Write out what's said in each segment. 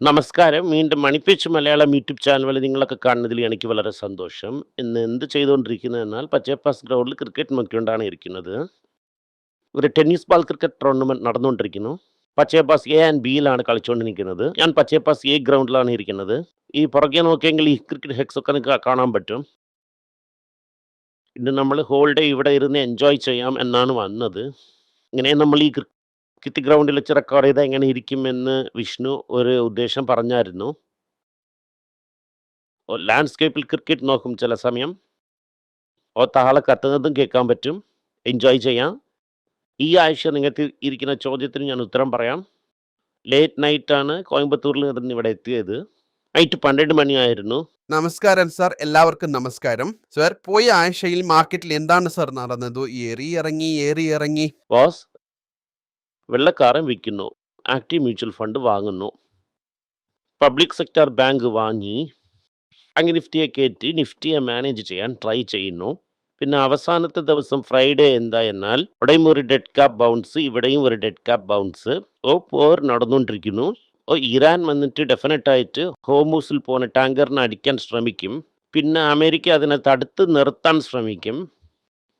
നമസ്കാരം. വീണ്ടും മണിപ്പിച്ച് Malayalam YouTube channel നിങ്ങളൊക്കെ കാണുന്നതിൽ എനിക്ക് വളരെ സന്തോഷം. ഇന്ന് എന്ത് ചെയ്തുകൊണ്ടിരിക്കുന്നത് എന്നാൽ പച്ചേപ്പാസ് ഗ്രൗണ്ടിൽ ക്രിക്കറ്റ് നോക്കിക്കൊണ്ടാണ് ഇരിക്കുന്നത്. ഒരു ടെന്നീസ് ബാൾ ക്രിക്കറ്റ് ടൂർണമെന്റ് നടന്നുകൊണ്ടിരിക്കുന്നു. പച്ചേപ്പാസ് എ ആൻഡ് ബിയിലാണ് കളിച്ചുകൊണ്ടിരിക്കുന്നത്. ഞാൻ പച്ചേപ്പാസ് എ ഗ്രൗണ്ടിലാണ് ഇരിക്കുന്നത്. ഈ പുറകെ നോക്കിയെങ്കിൽ ഈ ക്രിക്കറ്റ് ഹെക്സ് ഒക്കെ നിങ്ങൾക്ക് കാണാൻ പറ്റും. ഇന്ന് നമ്മൾ ഹോൾ ഡേ ഇവിടെ ഇരുന്ന് എൻജോയ് ചെയ്യാം എന്നാണ് വന്നത്. ഇങ്ങനെ നമ്മൾ ഈ ക്രിക്കറ്റ് ഗ്രൗണ്ടിൽ വെച്ച് റെക്കോർഡ് ചെയ്താൽ എങ്ങനെ ഇരിക്കുമെന്ന് വിഷ്ണു ഒരു ഉദ്ദേശം പറഞ്ഞായിരുന്നു. ലാൻഡ്സ്കേപ്പിൽ ക്രിക്കറ്റ് നോക്കും ചില സമയം. താളെ കത്തുന്നതും കേൾക്കാൻ പറ്റും. എൻജോയ് ചെയ്യാം. ഈ ആഴ്ച നിങ്ങൾക്ക് ഇരിക്കുന്ന ചോദ്യത്തിന് ഞാൻ ഉത്തരം പറയാം. ലേറ്റ് നൈറ്റാണ് കോയമ്പത്തൂരിൽ നിന്ന് ഇവിടെ എത്തിയത്. നൈറ്റ് 12 മണിയായിരുന്നു. നമസ്കാരം സാർ, എല്ലാവർക്കും നമസ്കാരം. സാർ, പോയ ആഴ്ചയിൽ മാർക്കറ്റിൽ എന്താണ് സാർ നടന്നത്? ഏറി ഇറങ്ങി. ബോസ്, വെള്ളക്കാരൻ വിൽക്കുന്നു, ആക്റ്റീവ് മ്യൂച്വൽ ഫണ്ട് വാങ്ങുന്നു, പബ്ലിക് സെക്ടർ ബാങ്ക് വാങ്ങി, അങ്ങനെ നിഫ്റ്റിയെ കയറ്റി നിഫ്റ്റിയെ മാനേജ് ചെയ്യാൻ ട്രൈ ചെയ്യുന്നു. പിന്നെ അവസാനത്തെ ദിവസം ഫ്രൈഡേ എന്താ എന്നാൽ അവിടെയും ഒരു ഡെഡ് ക്യാപ് ബൗൺസ്, ഇവിടെയും ഒരു ഡെഡ് ക്യാപ് ബൗൺസ്. പോർ നടന്നുകൊണ്ടിരിക്കുന്നു. ഇറാൻ വന്നിട്ട് ഡെഫിനറ്റായിട്ട് ഹോമൂസിൽ പോകുന്ന ടാങ്കറിനെ അടിക്കാൻ ശ്രമിക്കും. പിന്നെ അമേരിക്ക അതിനെ തടുത്ത് നിർത്താൻ ശ്രമിക്കും.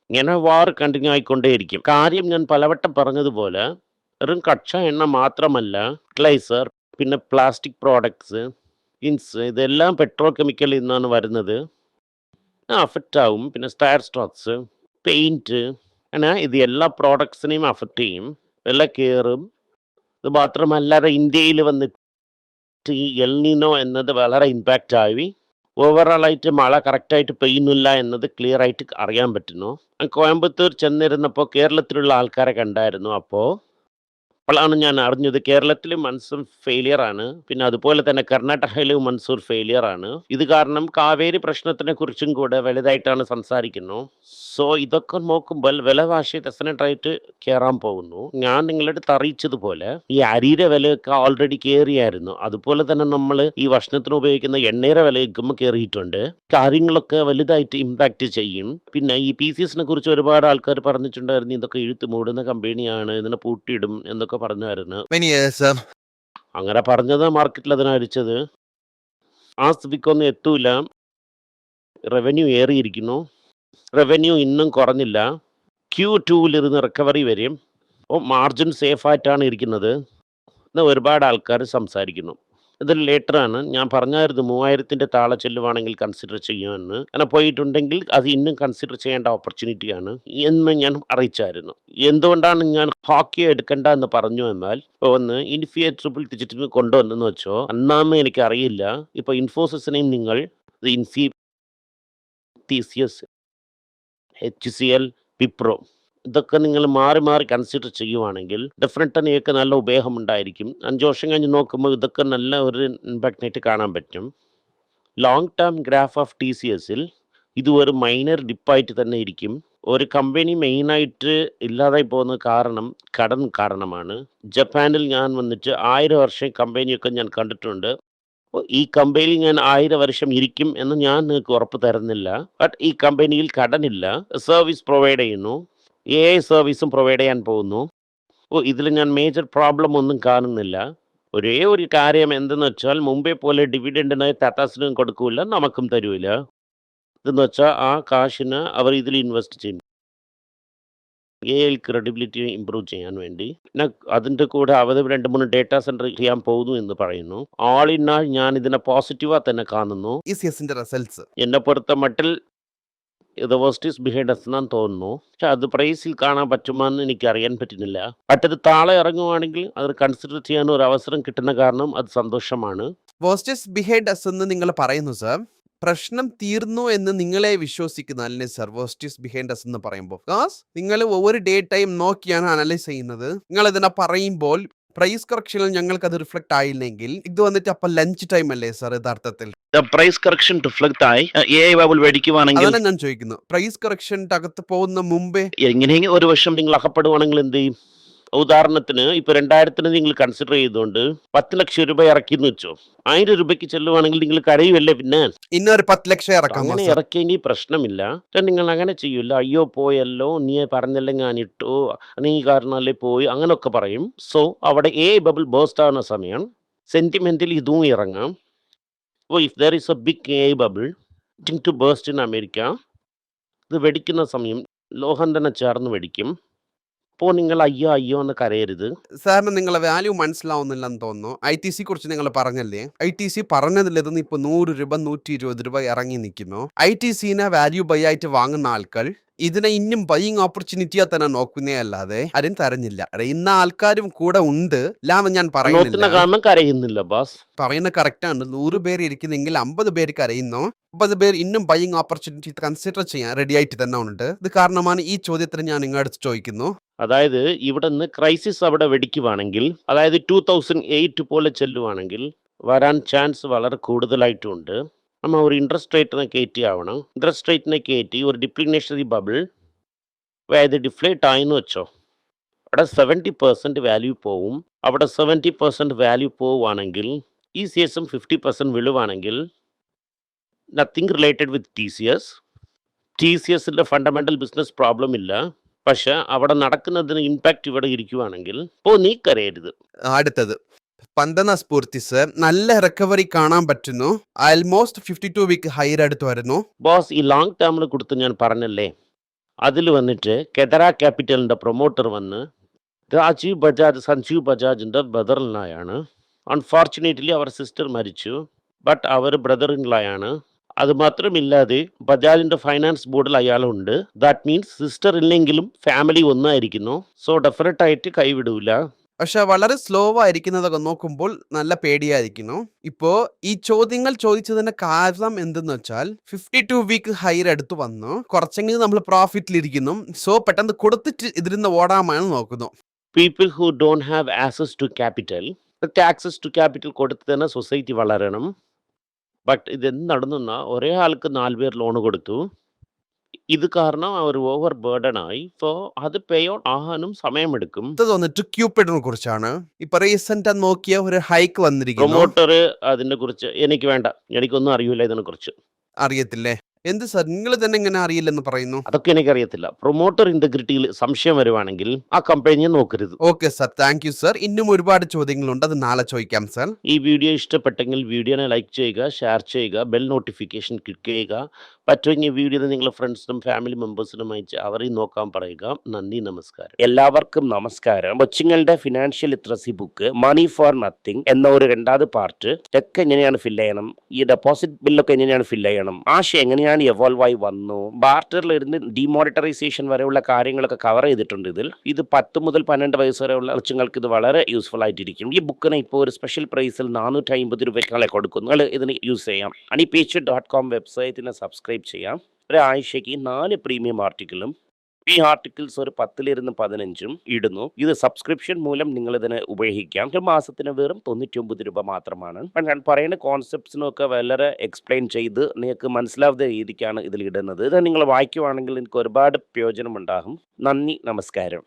ഇങ്ങനെ വാർ കണ്ടിന്യൂ ആയിക്കൊണ്ടേയിരിക്കും. കാര്യം ഞാൻ പലവട്ടം പറഞ്ഞതുപോലെ വെറും കച്ച എണ്ണ മാത്രമല്ല, ഫെർട്ടിലൈസർ, പിന്നെ പ്ലാസ്റ്റിക് പ്രോഡക്ട്സ്, ഇതെല്ലാം പെട്രോ കെമിക്കലിൽ നിന്നാണ് വരുന്നത്. അഫക്റ്റ് ആവും. പിന്നെ സ്റ്റാർ സ്റ്റോക്സ്, പെയിൻറ്റ്, അങ്ങനെ ഇത് എല്ലാ പ്രോഡക്ട്സിനെയും അഫക്റ്റ് ചെയ്യും. വില കയറും. ഇത് മാത്രമല്ലാതെ ഇന്ത്യയിൽ വന്നിട്ട് ഈ എൽനിനോ എന്നത് വളരെ ഇമ്പാക്റ്റ് ആയി. ഓവറോളായിട്ട് മഴ കറക്റ്റായിട്ട് പെയ്യുന്നില്ല എന്നത് ക്ലിയർ ആയിട്ട് അറിയാൻ പറ്റുന്നു. കോയമ്പത്തൂർ ചെന്നിരുന്നപ്പോൾ കേരളത്തിലുള്ള ആൾക്കാരെ കണ്ടായിരുന്നു. അപ്പോഴാണ് ഞാൻ അറിഞ്ഞത് കേരളത്തിൽ മൺസൂൺ ഫെയിലിയർ ആണ്. പിന്നെ അതുപോലെ തന്നെ കർണാടകയിലും മൺസൂൺ ഫെയിലിയർ ആണ്. ഇത് കാരണം കാവേരി പ്രശ്നത്തിനെ കുറിച്ചും കൂടെ വലുതായിട്ടാണ് സംസാരിക്കുന്നു. സോ ഇതൊക്കെ നോക്കുമ്പോൾ വിലവാശി ഡെഫിനറ്റായിട്ട് കയറാൻ പോകുന്നു. ഞാൻ നിങ്ങളുടെ അടുത്ത് അറിയിച്ചതുപോലെ ഈ അരിയുടെ വിലയൊക്കെ ഓൾറെഡി കയറിയായിരുന്നു. അതുപോലെ തന്നെ നമ്മൾ ഈ ഭക്ഷണത്തിന് ഉപയോഗിക്കുന്ന എണ്ണയുടെ വിലയ്ക്കും കയറിയിട്ടുണ്ട്. കാര്യങ്ങളൊക്കെ വലുതായിട്ട് ഇമ്പാക്റ്റ് ചെയ്യും. പിന്നെ ഈ PCSനെ കുറിച്ച് ഒരുപാട് ആൾക്കാർ പറഞ്ഞിട്ടുണ്ടായിരുന്നു, ഇതൊക്കെ ഇഴുത്ത് മൂടുന്ന കമ്പനിയാണ്, ഇതിനെ പൂട്ടിയിടും എന്നൊക്കെ പറഞ്ഞായിരുന്നു. അങ്ങനെ പറഞ്ഞത് മാർക്കറ്റിൽ അതിനടിച്ചത്. ആ സ്ഥിതിക്കൊന്നും എത്തൂല. റവന്യൂ ഏറിയിരിക്കുന്നു. റവന്യൂ ഇന്നും കുറഞ്ഞില്ല. Q2 റിക്കവറി വരും. മാർജിൻ സേഫായിട്ടാണ് ഇരിക്കുന്നത് എന്ന് ഒരുപാട് ആൾക്കാർ സംസാരിക്കുന്നു. ഇത് ലേറ്ററാണ്. ഞാൻ പറഞ്ഞായിരുന്നു 3000-ൻ്റെ താഴെ ചെല്ലുവാണെങ്കിൽ കൺസിഡർ ചെയ്യുമെന്ന്. അങ്ങനെ പോയിട്ടുണ്ടെങ്കിൽ അത് ഇന്നും കൺസിഡർ ചെയ്യേണ്ട ഓപ്പർച്യൂണിറ്റിയാണ് എന്ന് ഞാൻ അറിയിച്ചായിരുന്നു. എന്തുകൊണ്ടാണ് ഞാൻ ഹോക്കി എടുക്കണ്ട എന്ന് പറഞ്ഞു എന്നാൽ, ഒന്ന് ഇൻഫിയ ട്രിപ്പിൾ ഡിജിറ്റിന് കൊണ്ടുവന്നെന്ന് വെച്ചോ, അന്നാമേ എനിക്കറിയില്ല. ഇപ്പോൾ ഇൻഫോസിസിനെയും നിങ്ങൾ ഇൻഫി, TCS, HCL, വിപ്രോ, ഇതൊക്കെ നിങ്ങൾ മാറി മാറി കൺസിഡർ ചെയ്യുവാണെങ്കിൽ ഡെഫിനറ്റിനെയൊക്കെ നല്ല ഉപയോഗമുണ്ടായിരിക്കും. 5 വർഷം കഴിഞ്ഞ് നോക്കുമ്പോൾ ഇതൊക്കെ നല്ല ഒരു ഇമ്പാക്റ്റായിട്ട് കാണാൻ പറ്റും. ലോങ് ടേം ഗ്രാഫ് ഓഫ് TCSൽ ഇത് ഒരു മൈനർ ഡിപ്പായിട്ട് തന്നെ ഇരിക്കും. ഒരു കമ്പനി മെയിനായിട്ട് ഇല്ലാതായി പോകുന്ന കാരണം കടം കാരണമാണ്. ജപ്പാനിൽ ഞാൻ വന്നിട്ട് 1000 വർഷം കമ്പനിയൊക്കെ ഞാൻ കണ്ടിട്ടുണ്ട്. ഈ കമ്പനിയിൽ ഞാൻ 1000 വർഷം ഇരിക്കും എന്ന് ഞാൻ നിങ്ങൾക്ക് ഉറപ്പ് തരുന്നില്ല. ബട്ട് ഈ കമ്പനിയിൽ കടനില്ല. സർവീസ് പ്രൊവൈഡ് ചെയ്യുന്നു. AI സർവീസും പ്രൊവൈഡ് ചെയ്യാൻ പോകുന്നു. ഇതിൽ ഞാൻ മേജർ പ്രോബ്ലം ഒന്നും കാണുന്നില്ല. ഒരേ ഒരു കാര്യം എന്തെന്ന് വെച്ചാൽ, മുമ്പേ പോലെ ഡിവിഡൻഡിന് ടാറ്റാസിനും കൊടുക്കൂല, നമുക്കും തരൂല. ഇതെന്ന് വെച്ചാൽ ആ കാശിന് അവർ ഇതിൽ ഇൻവെസ്റ്റ് ചെയ്യും, AI ക്രെഡിബിലിറ്റി ഇമ്പ്രൂവ് ചെയ്യാൻ വേണ്ടി. പിന്നെ അതിൻ്റെ കൂടെ അവർ 2-3 ഡേറ്റാ സെൻറ്റർ ചെയ്യാൻ പോകുന്നു എന്ന് പറയുന്നു. ഓൾ ഇൻ ആൾ ഞാൻ ഇതിനെ പോസിറ്റീവായി തന്നെ കാണുന്നു. റിസൾട്ട്സ് എന്നെ പൊറുത്ത മട്ടിൽ ഇത് വേഴ്സ്റ്റ് ബിഹൈൻഡ് അസ് എന്നാണ് തോന്നുന്നു. പക്ഷെ അത് പ്രൈസിൽ കാണാൻ പറ്റുമെന്ന് എനിക്ക് അറിയാൻ പറ്റുന്നില്ല. ബട്ട് ഇത് താഴെ ഇറങ്ങുവാണെങ്കിൽ അത് കൺസിഡർ ചെയ്യാൻ ഒരു അവസരം കിട്ടുന്ന കാരണം അത് സന്തോഷമാണ്. വേഴ്സ്റ്റസ് ബിഹൈൻഡ് അസ് എന്ന് നിങ്ങൾ പറയുന്നു സാർ. പ്രശ്നം തീർന്നു എന്ന് നിങ്ങളെ വിശ്വസിക്കുന്ന അല്ലേ സാർ വേഴ്സ്റ്റസ് ബിഹൈൻഡ് അസ് എന്ന് പറയുമ്പോൾ? നിങ്ങൾ ഒവ്വൊരു ഡേ ടൈം നോക്കിയാണ് അനലൈസ് ചെയ്യുന്നത്. നിങ്ങൾ ഇതിനെ പറയുമ്പോൾ പ്രൈസ് കറക്ഷനിൽ ഞങ്ങൾക്ക് അത് റിഫ്ലക്ട് ആയില്ലെങ്കിൽ ഇത് വന്നിട്ട് അപ്പൊ ലഞ്ച് ടൈം അല്ലേ സാർ യഥാർത്ഥത്തിൽ? പ്രൈസ് കറക്ഷൻ റിഫ്ലക്ട് ആയി AI ബബിൾ മേടിക്കുവാണെങ്കിൽ അതാണ് ഞാൻ ചോദിക്കുന്നു. പ്രൈസ് കറക്ഷൻ്റെ അകത്ത് പോകുന്ന മുമ്പേ എങ്ങനെയെങ്കിലും ഒരു വർഷം നിങ്ങൾ അകപ്പെടുവാണെങ്കിൽ എന്ത് ചെയ്യും? ഉദാഹരണത്തിന് ഇപ്പൊ 2000-ന് നിങ്ങൾ കൺസിഡർ ചെയ്തുകൊണ്ട് 10 ലക്ഷം രൂപ ഇറക്കിന്ന് വെച്ചോ. 1000 രൂപയ്ക്ക് ചെല്ലുവാണെങ്കിൽ നിങ്ങൾ കരയുമല്ലേ? പിന്നെ ഇന്നൊരു 10 ലക്ഷം ഇറക്കാം. അങ്ങനെ ഇറക്കിയെങ്കിൽ പ്രശ്നമില്ല. നിങ്ങൾ അങ്ങനെ ചെയ്യൂല. അയ്യോ പോയല്ലോ, നീ പറഞ്ഞല്ലേ ഞാൻ ഇട്ടു, നീ കാരണമല്ലേ പോയി, അങ്ങനെയൊക്കെ പറയും. സോ അവിടെ AI ബബിൾ ബേസ്റ്റ് ആവുന്ന സമയം സെൻറ്റിമെൻ്റലി ഇതും ഇറങ്ങാം. അപ്പോൾ if there is a big a bubble to burst in America, ഇത് വെടിക്കുന്ന സമയം ലോകം തന്നെ ചേർന്ന് വെടിക്കും. അപ്പോൾ നിങ്ങൾ അയ്യോ അയ്യോ എന്ന് കരയരുത്. സാറിന് നിങ്ങളെ വാല്യൂ മനസ്സിലാവുന്നില്ലെന്ന് തോന്നുന്നു. ITC കുറിച്ച് നിങ്ങൾ പറഞ്ഞല്ലേ, ITC പറഞ്ഞതിലിരുന്ന് ഇപ്പോൾ 100 രൂപ 120 രൂപ ഇറങ്ങി നിൽക്കുന്നു. ITCനെ വാല്യൂ ബൈ ആയിട്ട് വാങ്ങുന്ന ആൾക്കാർ ഇതിനെ ഇന്നും ബൈയിങ് ഓപ്പർച്യൂണിറ്റിയാ തന്നെ നോക്കുന്നേ അല്ലാതെ ആരും തരഞ്ഞില്ല. ഇന്ന ആൾക്കാരും കൂടെ ഉണ്ട് ലാന്ന് ഞാൻ നോക്കുന്ന പറയുന്നില്ല. കാരണം കരയുന്നില്ല ബാസ്. പറയുന്ന കറക്റ്റാണ്. 100 പേര് ഇരിക്കുന്നെങ്കിൽ 50 പേര് കരയുന്നു, 50 പേർ ഇന്നും ബൈയിങ് ഓപ്പർച്യൂണിറ്റി കൺസിഡർ ചെയ്യാൻ റെഡി ആയിട്ട് തന്നെ ഉണ്ട്. ഇത് കാരണമാണ് ഈ ചോദ്യത്തിന് ഞാൻ നിങ്ങളുടെ ചോദിക്കുന്നു. അതായത് ഇവിടെ നിന്ന് ക്രൈസിസ് അവിടെ വെടിക്കുവാണെങ്കിൽ, അതായത് 2008 പോലെ ചെല്ലുവാണെങ്കിൽ വരാൻ ചാൻസ് വളരെ കൂടുതലായിട്ടുണ്ട്. നമ്മൾ ഒരു ഇൻട്രസ്റ്റ് റേറ്റിനെ കയറ്റി ആവണം. ഇൻട്രസ്റ്റ് റേറ്റിനെ കയറ്റി ഒരു ഡിപ്ലിനേഷണറി ബബിൾ, അതായത് ഡിഫ്ലേറ്റ് ആയെന്ന് വെച്ചോ, അവിടെ 70% വാല്യൂ പോവും. അവിടെ 70% വാല്യൂ പോവുകയാണെങ്കിൽ ECSും 50% വിളുവാണെങ്കിൽ നത്തിങ് റിലേറ്റഡ് വിത്ത് TCS. TCSൻ്റെ ഫണ്ടമെൻ്റൽ ബിസിനസ് പ്രോബ്ലം ഇല്ല. പക്ഷെ അവിടെ നടക്കുന്നതിന് ഇമ്പാക്റ്റ് ഇവിടെ ഇരിക്കുവാണെങ്കിൽ ഇപ്പോൾ നീ കരയരുത്. അടുത്തത് സ്പന്ദന സ്ഫൂർത്തി സർ, നല്ല റിക്കവറി കാണാൻ പറ്റുന്നു. ആൽമോസ്റ്റ് 52 വീക്ക് ഹൈർ അടുത്ത് വരുന്നു. ബോസ്, ഈ ലോങ് ടേമിൽ കൊടുത്ത് ഞാൻ പറഞ്ഞല്ലേ, അതിൽ വന്നിട്ട് കെതറ ക്യാപിറ്റലിൻ്റെ പ്രൊമോട്ടർ വന്ന് രാജീവ് ബജാജ് സഞ്ജീവ് ബജാജിൻ്റെ ബ്രദർ ഇൻ ലായാണ്. അൺഫോർച്ചുനേറ്റ്ലി അവർ സിസ്റ്റർ മരിച്ചു, ബട്ട് അവർ ബ്രദർ ഇൻ ലായാണ്. അത് മാത്രമില്ലാതെ ബജാജിൻ്റെ ഫൈനാൻസ് ബോർഡിൽ അയാളുണ്ട്. ദാറ്റ് മീൻസ് സിസ്റ്റർ ഇല്ലെങ്കിലും ഫാമിലി ഒന്നായിരിക്കുന്നു. സോ ഡെഫിനറ്റായിട്ട് കൈവിടൂല. പക്ഷെ വളരെ സ്ലോ ആയിരിക്കുന്നതൊക്കെ നോക്കുമ്പോൾ നല്ല പേടിയായിരിക്കുന്നു. ഇപ്പോ ഈ ചോദ്യങ്ങൾ ചോദിച്ചതിന്റെ കാരണം എന്തെന്ന് വെച്ചാൽ 52 വീക്ക് ഹൈർ അടുത്ത് വന്നു, കുറച്ചെങ്കിലും നമ്മൾ പ്രോഫിറ്റിലിരിക്കുന്നു. സോ പെട്ടെന്ന് കൊടുത്തിട്ട് ഇതിരുന്ന് ഓടാമാണ് നോക്കുന്നു. People who don't have access to capital, access to capital കൊടുത്ത് തന്നെ സൊസൈറ്റി വളരണം. ബട്ട് ഇതെന്ത് നടന്നെന്നാൽ ഒരേ ആൾക്ക് 4 പേർ ലോൺ കൊടുത്തു. ഇത് കാരണം അവർ ഓവർ ബേർഡനായി. സോ അത് പേ ഔട്ട് ആകാനും സമയമെടുക്കും. ഇത് വന്നിട്ട് ക്യൂപ്പിഡിനെ കുറിച്ചാണ്. ഇപ്പൊ റീസെന്റ് നോക്കിയ ഒരു ഹൈക്ക് വന്നിരിക്കുന്നു. പ്രൊമോട്ടർ അതിനെ കുറിച്ച് എനിക്ക് വേണ്ട, എനിക്കൊന്നും അറിയില്ല ഇതിനെ കുറിച്ച്. അറിയത്തില്ലേ? എന്ത് സാർ, നിങ്ങൾ തന്നെ ഇങ്ങനെ അറിയില്ലെന്ന് പറയുന്നു? അതൊക്കെ എനിക്കറിയത്തില്ല. പ്രൊമോട്ടർ ഇന്റഗ്രിറ്റിയിൽ സംശയം വരുവാണെങ്കിൽ ആ കമ്പനിയെ നോക്കരുത്. Okay sir, thank you sir. ഇന്നും ഒരുപാട് ചോദ്യങ്ങളുണ്ട്, അത് നാളെ ചോദിക്കാം സാർ. ഈ വീഡിയോ ഇഷ്ടപ്പെട്ടെങ്കിൽ വീഡിയോനെ ലൈക്ക് ചെയ്യുക, ഷെയർ ചെയ്യുക, ബെൽ നോട്ടിഫിക്കേഷൻ ക്ലിക്ക് ചെയ്യുക. പറ്റുമെങ്കിൽ വീഡിയോ നിങ്ങളുടെ ഫ്രണ്ട്സിനും ഫാമിലി മെമ്പേഴ്സിനും അയച്ച് അവരെയും നോക്കാൻ പറയുക. നന്ദി, നമസ്കാരം. എല്ലാവർക്കും നമസ്കാരം. കൊച്ചുങ്ങളുടെ financial literacy book money for nothing എന്ന ഒരു 2ാമത് പാർട്ട്, ചെക്ക് എങ്ങനെയാണ് ഫില്ല് ചെയ്യണം, ഈ ഡെപ്പോസിറ്റ് ബില്ലൊക്കെ എങ്ങനെയാണ് ഫില്ല് ചെയ്യണം, ആശയം എങ്ങനെയാണ് എവോൾവ് ആയി വന്നു, ബാർട്ടറിലിരുന്ന് ഡിമോണിറ്ററൈസേഷൻ വരെയുള്ള കാര്യങ്ങളൊക്കെ കവർ ചെയ്തിട്ടുണ്ട് ഇതിൽ. ഇത് 10 മുതൽ 12 വയസ്സ് വരെയുള്ള കൊച്ചുങ്ങൾക്ക് ഇത് വളരെ യൂസ്ഫുൾ ആയിട്ടിരിക്കും. ഈ ബുക്കിന് ഇപ്പോൾ ഒരു സ്പെഷ്യൽ പ്രൈസിൽ 450 രൂപയ്ക്ക് കൊടുക്കുന്നു. നിങ്ങൾ ഇതിന് യൂസ് ചെയ്യാം. honeypage.com വെബ്സൈറ്റിനെ സബ്സ്ക്രൈബ് ചെയ്യാം. ഒരാഴ്ചയ്ക്ക് 4 പ്രീമിയം ആർട്ടിക്കിളും ഈ ആർട്ടിക്കിൾസ് ഒരു 10 15 ഇടുന്നു. ഇത് സബ്സ്ക്രിപ്ഷൻ മൂലം നിങ്ങൾ ഇതിനെ ഉപയോഗിക്കാം. ഒരു മാസത്തിന് വെറും 99 രൂപ മാത്രമാണ്. ഞാൻ പറയുന്ന കോൺസെപ്റ്റ്സിനൊക്കെ വളരെ എക്സ്പ്ലെയിൻ ചെയ്ത് നിങ്ങൾക്ക് മനസ്സിലാവുന്ന രീതിക്കാണ് ഇതിൽ ഇടുന്നത്. ഇത് നിങ്ങൾ വായിക്കുവാണെങ്കിൽ നിങ്ങൾക്ക് ഒരുപാട് പ്രയോജനം ഉണ്ടാകും. നന്ദി, നമസ്കാരം.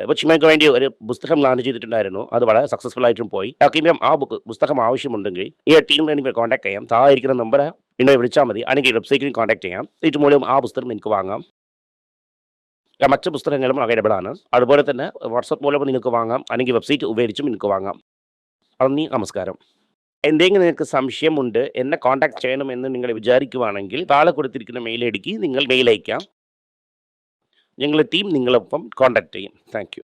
കൊച്ചുമേക്ക് വേണ്ടി ഒരു പുസ്തകം ലോഞ്ച് ചെയ്തിട്ടുണ്ടായിരുന്നു. അത് വളരെ സക്സസ്ഫുൾ ആയിട്ടും പോയി. ആർക്കെങ്കിലും ആ പുസ്തകം ആവശ്യമുണ്ടെങ്കിൽ ഈ ടീമിനെ എനിക്ക് കോൺടാക്ട് ചെയ്യാം. താഴെ ഇരിക്കുന്ന നമ്പർ പിന്നെ വിളിച്ചാൽ മതി. അല്ലെങ്കിൽ വെബ്സൈറ്റിൽ കോൺടാക്ട് ചെയ്യാം. ഇത് മൂലം ആ പുസ്തകം നിങ്ങൾക്ക് വാങ്ങാം. മറ്റ് പുസ്തകങ്ങളും അവൈലബിൾ ആണ്. അതുപോലെ തന്നെ വാട്സപ്പ് മൂലം നിങ്ങൾക്ക് വാങ്ങാം, അല്ലെങ്കിൽ വെബ്സൈറ്റ് ഉപയോഗിച്ചും നിങ്ങൾക്ക് വാങ്ങാം. നന്ദി, നമസ്കാരം. എന്തെങ്കിലും നിങ്ങൾക്ക് സംശയമുണ്ട്, എന്നെ കോൺടാക്ട് ചെയ്യണമെന്ന് നിങ്ങൾ വിചാരിക്കുവാണെങ്കിൽ താഴെ കൊടുത്തിരിക്കുന്ന മെയിൽ ഐ ഡിക്ക് നിങ്ങൾ മെയിൽ അയക്കാം. ഞങ്ങളുടെ ടീം നിങ്ങളൊപ്പം കോൺടാക്ട് ചെയ്യും. Thank you.